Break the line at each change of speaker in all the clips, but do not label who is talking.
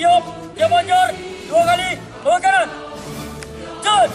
Tiup, dia manjur 2 kali, bawa kanan. Jut.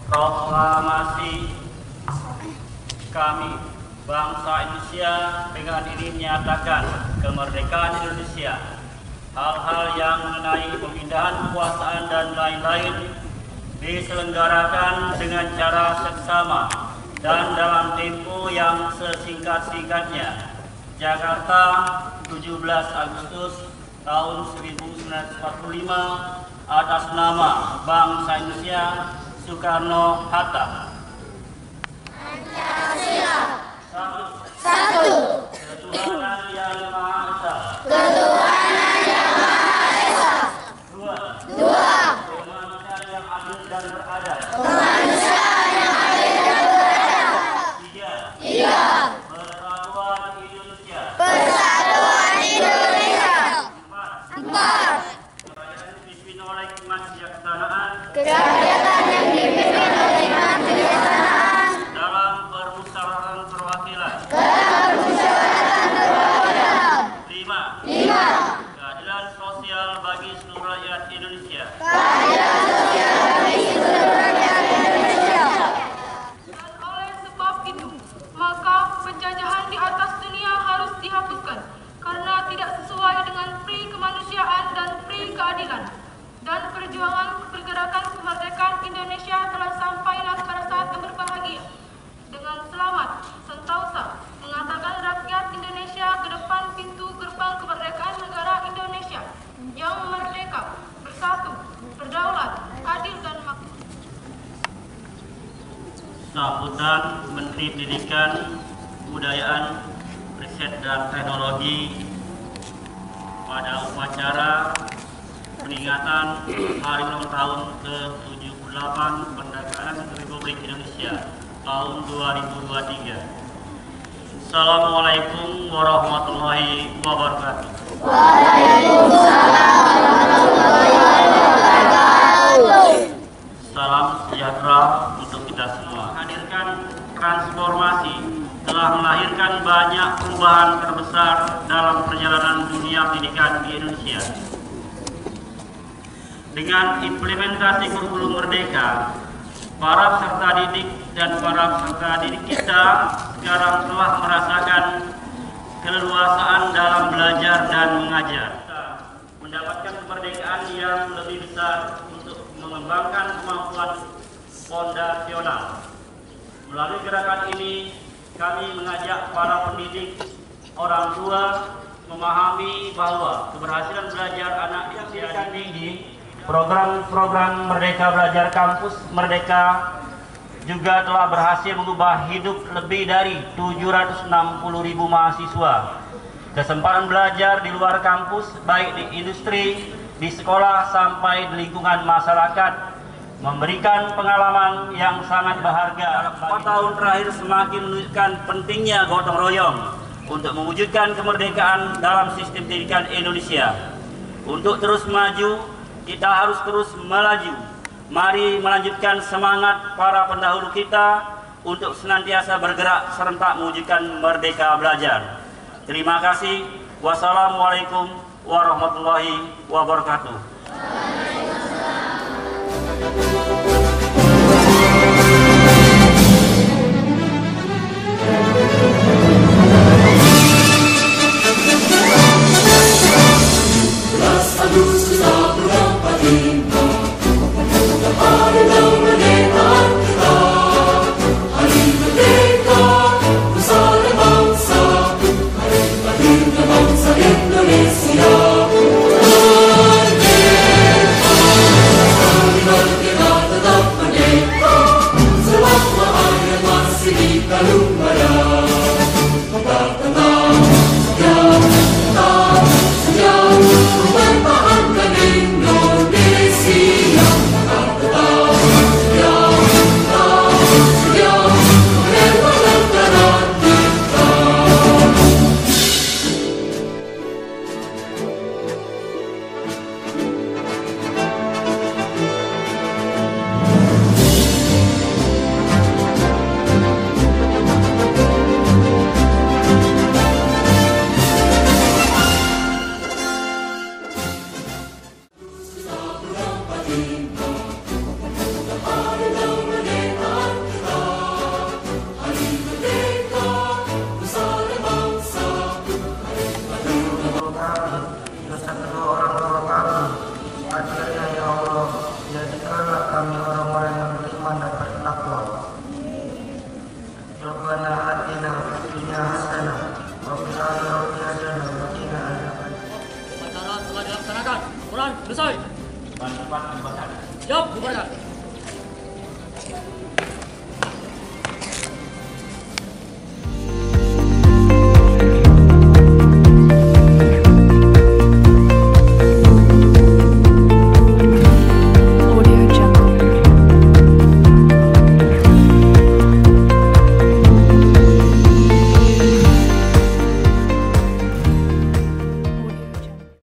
Proklamasi kami bangsa Indonesia dengan ini menyatakan kemerdekaan Indonesia. Hal-hal yang mengenai pemindahan kekuasaan dan lain-lain diselenggarakan dengan cara seksama dan dalam tempo yang sesingkat-singkatnya. Jakarta, 17 Agustus tahun 1945, atas nama bangsa Indonesia, Soekarno-Hatta.
Pancasila.
Satu. Ketuhanan yang Maha Esa.
Ketuhanan yang Maha Esa. Dua.
Kemanusiaan yang adil dan beradab.
Kemanusiaan yang adil dan beradab.
Tiga. Persatuan Indonesia.
Persatuan Indonesia. Empat.
Kerajaan dipimpin oleh kebijaksanaan
Kerajaan yang dipimpin oleh kebijaksanaan
dalam permusyawaratan perwakilan. Lima. Keadilan sosial bagi seluruh rakyat Indonesia.
Keadilan sosial bagi seluruh rakyat Indonesia.
Dan oleh sebab itu, maka penjajahan di atas dunia harus dihapuskan karena tidak sesuai dengan pri kemanusiaan dan pri keadilan. Dan perjuangan pergerakan kemerdekaan Indonesia telah sampailah pada saat yang berbahagia. Dengan selamat, Sentausa mengantarkan rakyat Indonesia ke depan pintu gerbang kemerdekaan negara Indonesia yang merdeka, bersatu, berdaulat, adil dan makmur.
Sambutan Menteri Pendidikan, Kebudayaan, Riset dan Teknologi pada upacara peringatan Hari Ulang Tahun ke-78 Kemerdekaan Republik Indonesia tahun 2023. Assalamualaikum warahmatullahi wabarakatuh.
Waalaikumsalam warahmatullahi wabarakatuh.
Salam sejahtera untuk kita semua. Hadirkan transformasi telah melahirkan banyak perubahan terbesar dalam perjalanan dunia pendidikan di Indonesia. Dengan implementasi kurikulum merdeka, para peserta didik dan para peserta didik kita sekarang telah merasakan keleluasaan dalam belajar dan mengajar. Kita mendapatkan kemerdekaan yang lebih besar untuk mengembangkan kemampuan fondasional. Melalui gerakan ini, kami mengajak para pendidik, orang tua memahami bahwa keberhasilan belajar anak di usia tinggi, program-program Merdeka Belajar Kampus Merdeka juga telah berhasil mengubah hidup lebih dari 760.000 mahasiswa. Kesempatan belajar di luar kampus, baik di industri, di sekolah, sampai di lingkungan masyarakat, memberikan pengalaman yang sangat berharga. 4 tahun terakhir semakin menunjukkan pentingnya gotong royong untuk mewujudkan kemerdekaan dalam sistem pendidikan Indonesia. Untuk terus maju, kita harus terus melaju. Mari melanjutkan semangat para pendahulu kita untuk senantiasa bergerak serentak mewujudkan merdeka belajar. Terima kasih. Wassalamualaikum warahmatullahi wabarakatuh.